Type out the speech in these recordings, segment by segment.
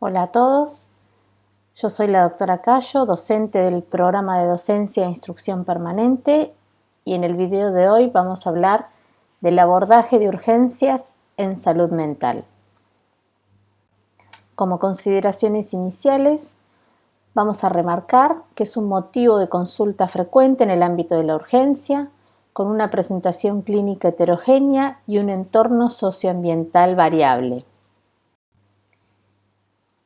Hola a todos, yo soy la doctora Cayo, docente del programa de docencia e instrucción permanente, y en el video de hoy vamos a hablar del abordaje de urgencias en salud mental. Como consideraciones iniciales, vamos a remarcar que es un motivo de consulta frecuente en el ámbito de la urgencia, con una presentación clínica heterogénea y un entorno socioambiental variable.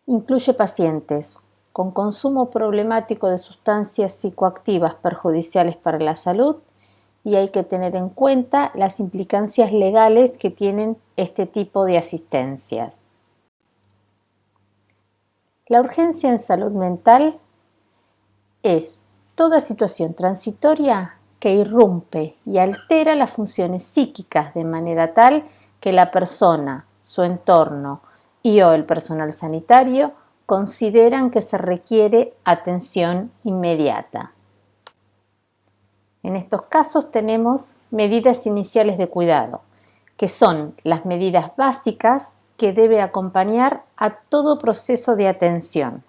Incluye pacientes con consumo problemático de sustancias psicoactivas perjudiciales para la salud, y hay que tener en cuenta las implicancias legales que tienen este tipo de asistencias. La urgencia en salud mental es toda situación transitoria que irrumpe y altera las funciones psíquicas de manera tal que la persona, su entorno y/o el personal sanitario consideran que se requiere atención inmediata. En estos casos tenemos medidas iniciales de cuidado, que son las medidas básicas que debe acompañar a todo proceso de atención.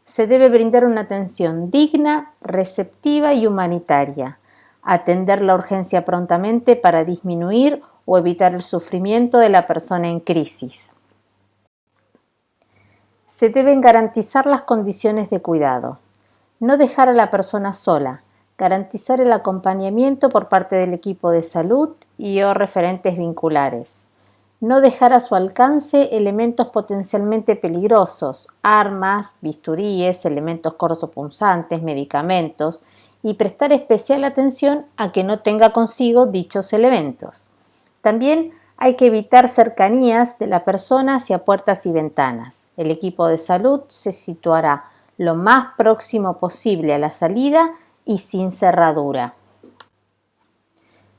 Se debe brindar una atención digna, receptiva y humanitaria, atender la urgencia prontamente para disminuir o evitar el sufrimiento de la persona en crisis. Se deben garantizar las condiciones de cuidado, no dejar a la persona sola, garantizar el acompañamiento por parte del equipo de salud y/o referentes vinculares. No dejar a su alcance elementos potencialmente peligrosos, armas, bisturíes, elementos cortopunzantes, medicamentos, y prestar especial atención a que no tenga consigo dichos elementos. También hay que evitar cercanías de la persona hacia puertas y ventanas. El equipo de salud se situará lo más próximo posible a la salida y sin cerradura.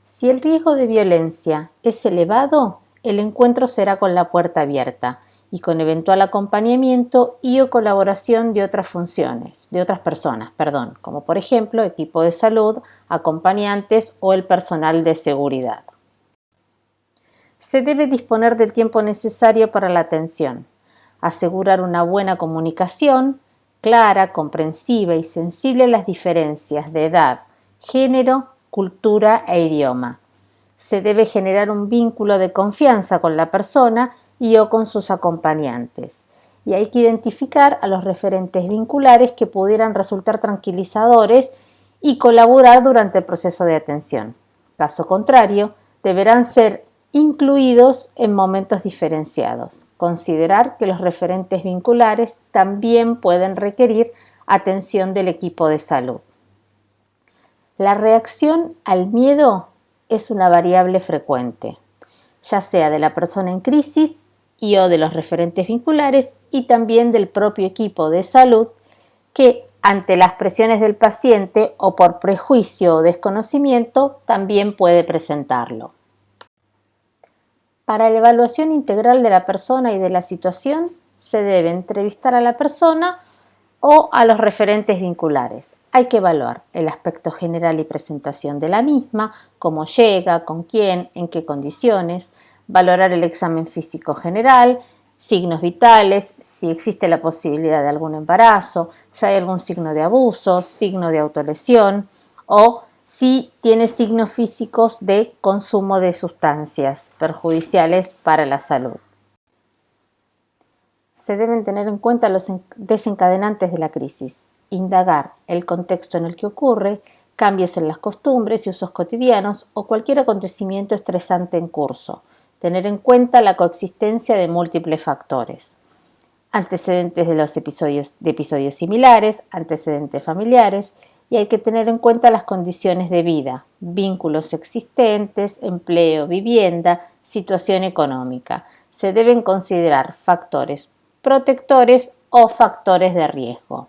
Si el riesgo de violencia es elevado, el encuentro será con la puerta abierta y con eventual acompañamiento y o colaboración de otras personas, como por ejemplo equipo de salud, acompañantes o el personal de seguridad. Se debe disponer del tiempo necesario para la atención, asegurar una buena comunicación, clara, comprensiva y sensible a las diferencias de edad, género, cultura e idioma. Se debe generar un vínculo de confianza con la persona y o con sus acompañantes. Y hay que identificar a los referentes vinculares que pudieran resultar tranquilizadores y colaborar durante el proceso de atención. Caso contrario, deberán ser incluidos en momentos diferenciados. Considerar que los referentes vinculares también pueden requerir atención del equipo de salud. La reacción al miedo es una variable frecuente, ya sea de la persona en crisis y o de los referentes vinculares, y también del propio equipo de salud, que ante las presiones del paciente o por prejuicio o desconocimiento también puede presentarlo. Para la evaluación integral de la persona y de la situación, se debe entrevistar a la persona o a los referentes vinculares. Hay que evaluar el aspecto general y presentación de la misma, cómo llega, con quién, en qué condiciones, valorar el examen físico general, signos vitales, si existe la posibilidad de algún embarazo, si hay algún signo de abuso, signo de autolesión, o si tiene signos físicos de consumo de sustancias perjudiciales para la salud. Se deben tener en cuenta los desencadenantes de la crisis, indagar el contexto en el que ocurre, cambios en las costumbres y usos cotidianos o cualquier acontecimiento estresante en curso. Tener en cuenta la coexistencia de múltiples factores. Antecedentes de episodios similares, antecedentes familiares, y hay que tener en cuenta las condiciones de vida, vínculos existentes, empleo, vivienda, situación económica. Se deben considerar factores protectores o factores de riesgo.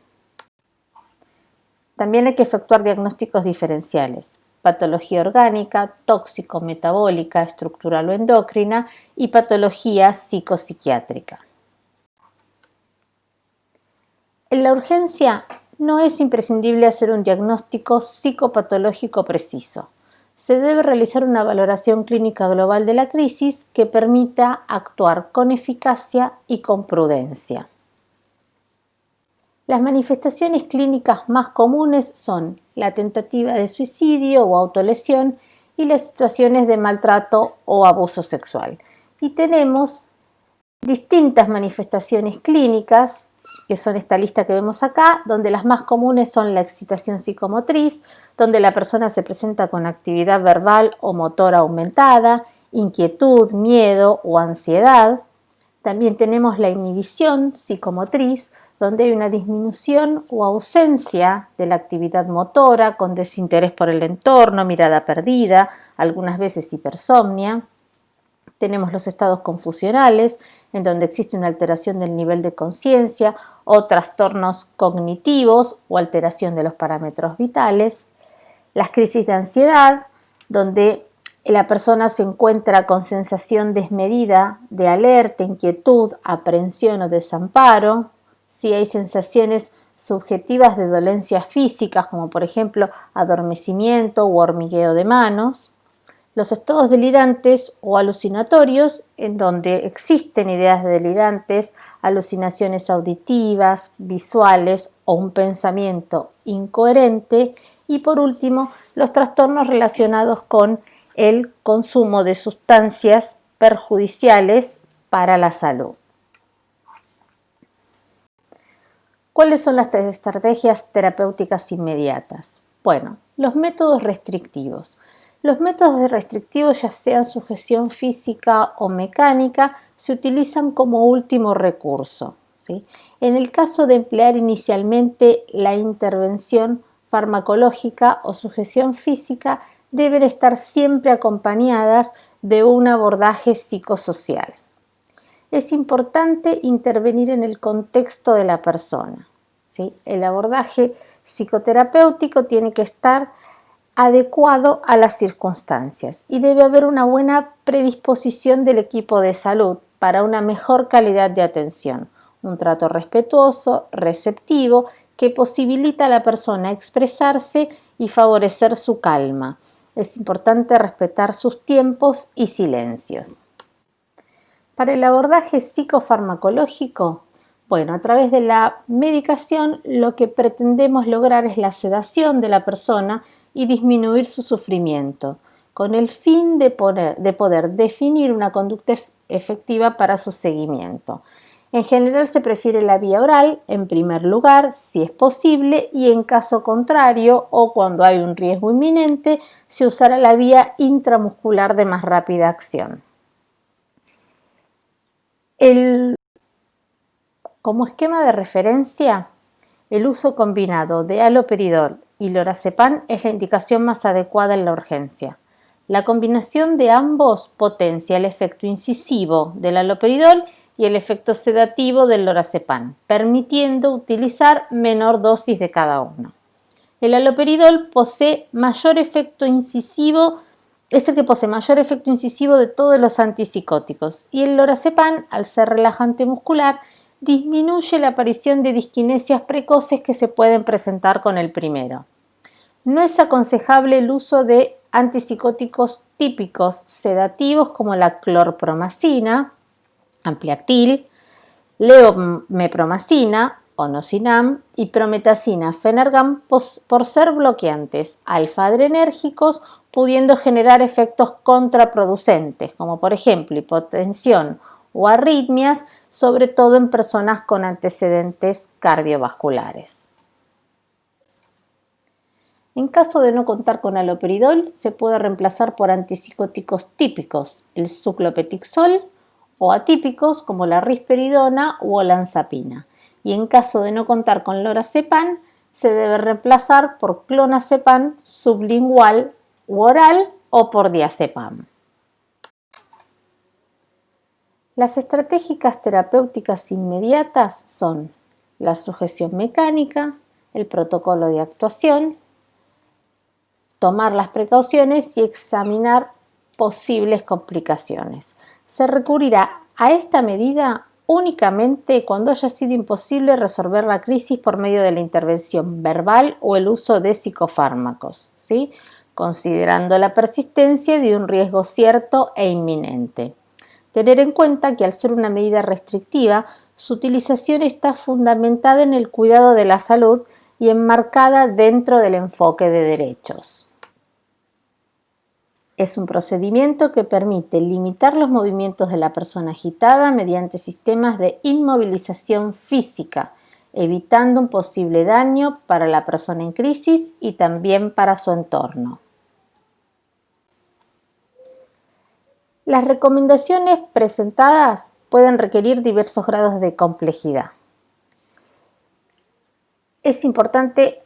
También hay que efectuar diagnósticos diferenciales: patología orgánica, tóxico-metabólica, estructural o endocrina, y patología psicopsiquiátrica. En la urgencia no es imprescindible hacer un diagnóstico psicopatológico preciso. Se debe realizar una valoración clínica global de la crisis que permita actuar con eficacia y con prudencia. Las manifestaciones clínicas más comunes son la tentativa de suicidio o autolesión y las situaciones de maltrato o abuso sexual. Y tenemos distintas manifestaciones clínicas, que son esta lista que vemos acá, donde las más comunes son la excitación psicomotriz, donde la persona se presenta con actividad verbal o motora aumentada, inquietud, miedo o ansiedad. También tenemos la inhibición psicomotriz, donde hay una disminución o ausencia de la actividad motora con desinterés por el entorno, mirada perdida, algunas veces hipersomnia. Tenemos los estados confusionales, en donde existe una alteración del nivel de conciencia o trastornos cognitivos o alteración de los parámetros vitales. Las crisis de ansiedad, donde la persona se encuentra con sensación desmedida de alerta, inquietud, aprensión o desamparo. Si hay sensaciones subjetivas de dolencias físicas, como por ejemplo adormecimiento u hormigueo de manos. Los estados delirantes o alucinatorios, en donde existen ideas delirantes, alucinaciones auditivas, visuales o un pensamiento incoherente. Y por último, los trastornos relacionados con el consumo de sustancias perjudiciales para la salud. ¿Cuáles son las estrategias terapéuticas inmediatas? Bueno, los métodos restrictivos. Los métodos restrictivos, ya sean sujeción física o mecánica, se utilizan como último recurso, ¿sí? En el caso de emplear inicialmente la intervención farmacológica o sujeción física, deben estar siempre acompañadas de un abordaje psicosocial. Es importante intervenir en el contexto de la persona, ¿sí? El abordaje psicoterapéutico tiene que estar adecuado a las circunstancias y debe haber una buena predisposición del equipo de salud para una mejor calidad de atención, un trato respetuoso, receptivo, que posibilita a la persona expresarse y favorecer su calma. Es importante respetar sus tiempos y silencios. Para el abordaje psicofarmacológico, bueno, a través de la medicación lo que pretendemos lograr es la sedación de la persona y disminuir su sufrimiento, con el fin de poder definir una conducta efectiva para su seguimiento. En general se prefiere la vía oral en primer lugar, si es posible, y en caso contrario o cuando hay un riesgo inminente, se usará la vía intramuscular de más rápida acción. Como esquema de referencia, el uso combinado de haloperidol y lorazepam es la indicación más adecuada en la urgencia. La combinación de ambos potencia el efecto incisivo del haloperidol y el efecto sedativo del lorazepam, permitiendo utilizar menor dosis de cada uno. El haloperidol posee mayor efecto incisivo, es el que posee mayor efecto incisivo de todos los antipsicóticos, y el lorazepam, al ser relajante muscular, disminuye la aparición de disquinesias precoces que se pueden presentar con el primero. No es aconsejable el uso de antipsicóticos típicos sedativos como la clorpromacina, Ampliactil, leomepromacina, Onosinam y prometacina, Fenergan, por ser bloqueantes alfa-adrenérgicos, pudiendo generar efectos contraproducentes, como por ejemplo hipotensión o arritmias, sobre todo en personas con antecedentes cardiovasculares. En caso de no contar con haloperidol, se puede reemplazar por antipsicóticos típicos, el suclopetixol, o atípicos como la risperidona o olanzapina. Y en caso de no contar con lorazepam, se debe reemplazar por clonazepam sublingual u oral o por diazepam. Las estratégicas terapéuticas inmediatas son la sujeción mecánica, el protocolo de actuación, tomar las precauciones y examinar posibles complicaciones. Se recurrirá a esta medida únicamente cuando haya sido imposible resolver la crisis por medio de la intervención verbal o el uso de psicofármacos, ¿sí? Considerando la persistencia de un riesgo cierto e inminente. Tener en cuenta que al ser una medida restrictiva, Su utilización está fundamentada en el cuidado de la salud y enmarcada dentro del enfoque de derechos. Es un procedimiento que permite limitar los movimientos de la persona agitada mediante sistemas de inmovilización física, evitando un posible daño para la persona en crisis y también para su entorno. Las recomendaciones presentadas pueden requerir diversos grados de complejidad. Es importante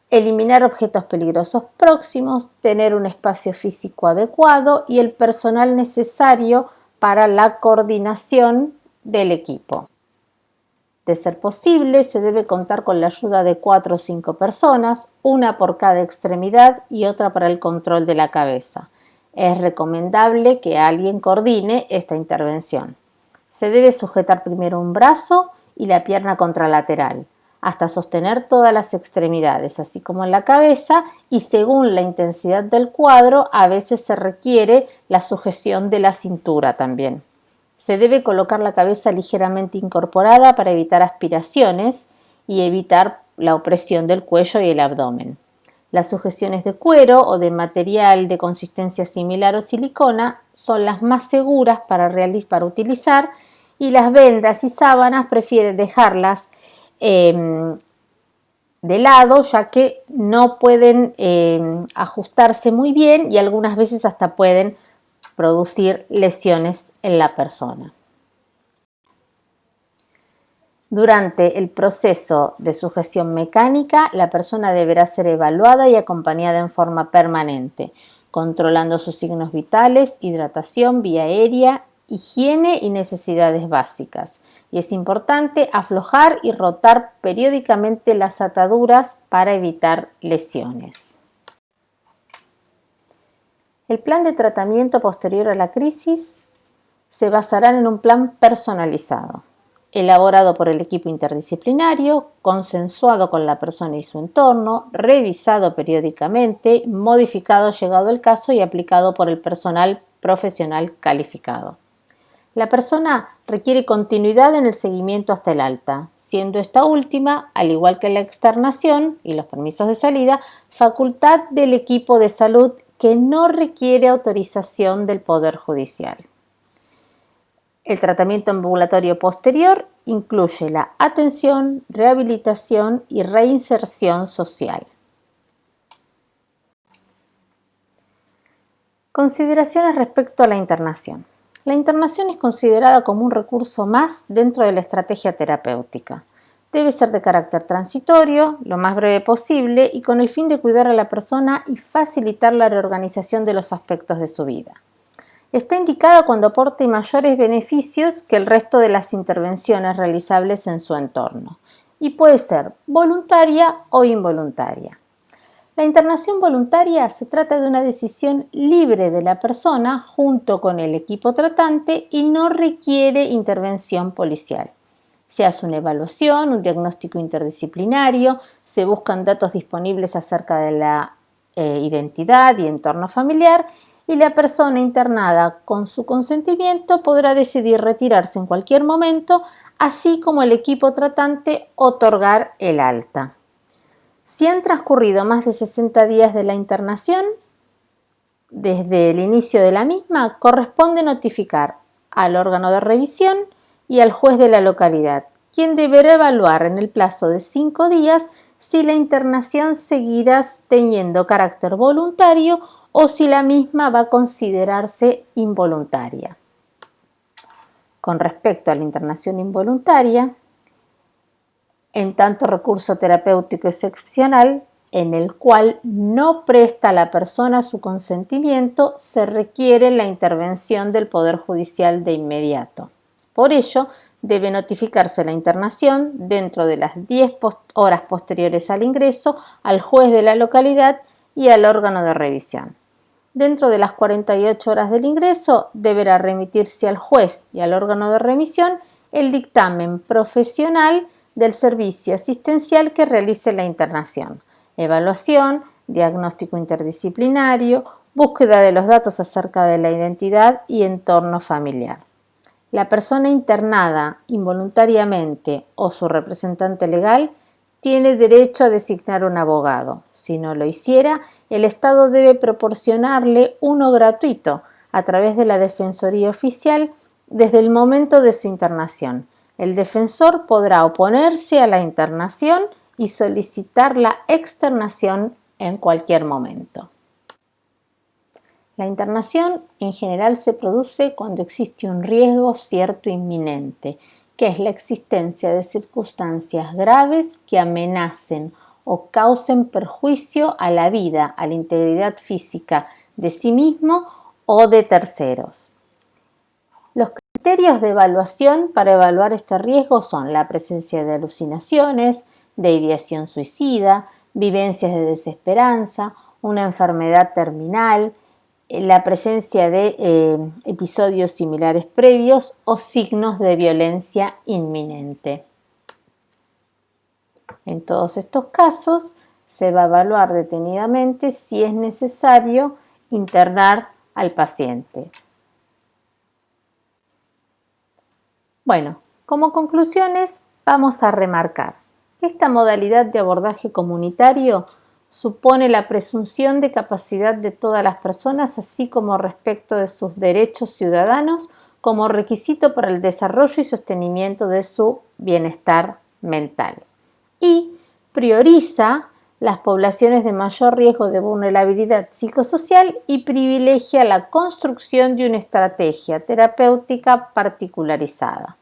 eliminar objetos peligrosos próximos, tener un espacio físico adecuado y el personal necesario para la coordinación del equipo. De ser posible, se debe contar con la ayuda de 4 o 5 personas, una por cada extremidad y otra para el control de la cabeza. Es recomendable que alguien coordine esta intervención. Se debe sujetar primero un brazo y la pierna contralateral, hasta sostener todas las extremidades, así como en la cabeza, y según la intensidad del cuadro, a veces se requiere la sujeción de la cintura también. Se debe colocar la cabeza ligeramente incorporada para evitar aspiraciones y evitar la opresión del cuello y el abdomen. Las sujeciones de cuero o de material de consistencia similar o silicona son las más seguras para utilizar, y las vendas y sábanas prefieren dejarlas de lado, ya que no pueden ajustarse muy bien y algunas veces hasta pueden producir lesiones en la persona. Durante el proceso de sujeción mecánica, la persona deberá ser evaluada y acompañada en forma permanente, controlando sus signos vitales, hidratación, vía aérea, higiene y necesidades básicas. Y es importante aflojar y rotar periódicamente las ataduras para evitar lesiones. El plan de tratamiento posterior a la crisis se basará en un plan personalizado, elaborado por el equipo interdisciplinario, consensuado con la persona y su entorno, revisado periódicamente, modificado llegado el caso y aplicado por el personal profesional calificado. La persona requiere continuidad en el seguimiento hasta el alta, siendo esta última, al igual que la externación y los permisos de salida, facultad del equipo de salud que no requiere autorización del Poder Judicial. El tratamiento ambulatorio posterior incluye la atención, rehabilitación y reinserción social. Consideraciones respecto a la internación. La internación es considerada como un recurso más dentro de la estrategia terapéutica. Debe ser de carácter transitorio, lo más breve posible y con el fin de cuidar a la persona y facilitar la reorganización de los aspectos de su vida. Está indicada cuando aporte mayores beneficios que el resto de las intervenciones realizables en su entorno y puede ser voluntaria o involuntaria. La internación voluntaria se trata de una decisión libre de la persona junto con el equipo tratante y no requiere intervención policial. Se hace una evaluación, un diagnóstico interdisciplinario, se buscan datos disponibles acerca de la identidad y entorno familiar y la persona internada con su consentimiento podrá decidir retirarse en cualquier momento, así como el equipo tratante otorgar el alta. Si han transcurrido más de 60 días de la internación, desde el inicio de la misma, corresponde notificar al órgano de revisión y al juez de la localidad, quien deberá evaluar en el plazo de 5 días si la internación seguirá teniendo carácter voluntario o si la misma va a considerarse involuntaria. Con respecto a la internación involuntaria, en tanto recurso terapéutico excepcional en el cual no presta la persona su consentimiento, se requiere la intervención del Poder Judicial de inmediato. Por ello, debe notificarse la internación dentro de las 10 horas posteriores al ingreso al juez de la localidad y al órgano de revisión. Dentro de las 48 horas del ingreso, deberá remitirse al juez y al órgano de revisión el dictamen profesional del servicio asistencial que realice la internación, evaluación, diagnóstico interdisciplinario, búsqueda de los datos acerca de la identidad y entorno familiar. La persona internada involuntariamente o su representante legal tiene derecho a designar un abogado. Si no lo hiciera, el Estado debe proporcionarle uno gratuito a través de la Defensoría Oficial desde el momento de su internación. El defensor podrá oponerse a la internación y solicitar la externación en cualquier momento. La internación en general se produce cuando existe un riesgo cierto e inminente, que es la existencia de circunstancias graves que amenacen o causen perjuicio a la vida, a la integridad física de sí mismo o de terceros. Los criterios de evaluación para evaluar este riesgo son la presencia de alucinaciones, de ideación suicida, vivencias de desesperanza, una enfermedad terminal, la presencia de episodios similares previos o signos de violencia inminente. En todos estos casos se va a evaluar detenidamente si es necesario internar al paciente. Bueno, como conclusiones vamos a remarcar que esta modalidad de abordaje comunitario supone la presunción de capacidad de todas las personas, así como respecto de sus derechos ciudadanos, como requisito para el desarrollo y sostenimiento de su bienestar mental. Y prioriza las poblaciones de mayor riesgo de vulnerabilidad psicosocial y privilegia la construcción de una estrategia terapéutica particularizada.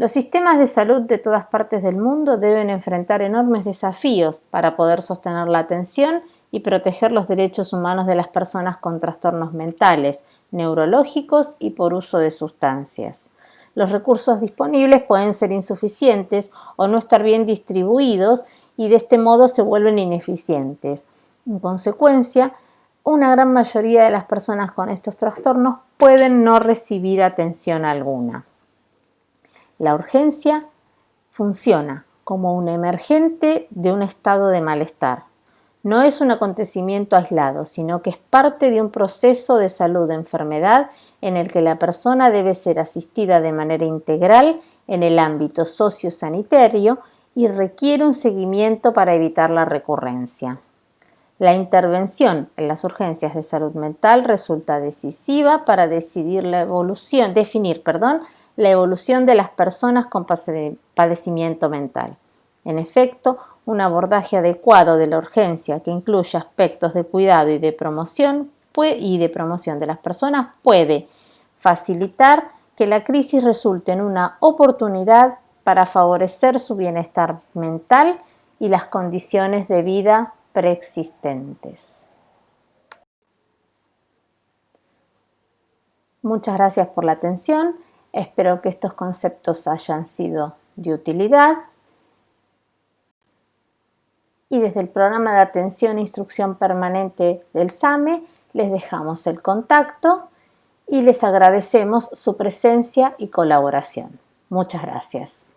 Los sistemas de salud de todas partes del mundo deben enfrentar enormes desafíos para poder sostener la atención y proteger los derechos humanos de las personas con trastornos mentales, neurológicos y por uso de sustancias. Los recursos disponibles pueden ser insuficientes o no estar bien distribuidos y de este modo se vuelven ineficientes. En consecuencia, una gran mayoría de las personas con estos trastornos pueden no recibir atención alguna. La urgencia funciona como un emergente de un estado de malestar. No es un acontecimiento aislado, sino que es parte de un proceso de salud de enfermedad en el que la persona debe ser asistida de manera integral en el ámbito sociosanitario y requiere un seguimiento para evitar la recurrencia. La intervención en las urgencias de salud mental resulta decisiva para definir la evolución de las personas con padecimiento mental. En efecto, un abordaje adecuado de la urgencia que incluya aspectos de cuidado y de promoción de las personas puede facilitar que la crisis resulte en una oportunidad para favorecer su bienestar mental y las condiciones de vida preexistentes. Muchas gracias por la atención. Espero que estos conceptos hayan sido de utilidad. Y desde el programa de atención e instrucción permanente del SAME les dejamos el contacto y les agradecemos su presencia y colaboración. Muchas gracias.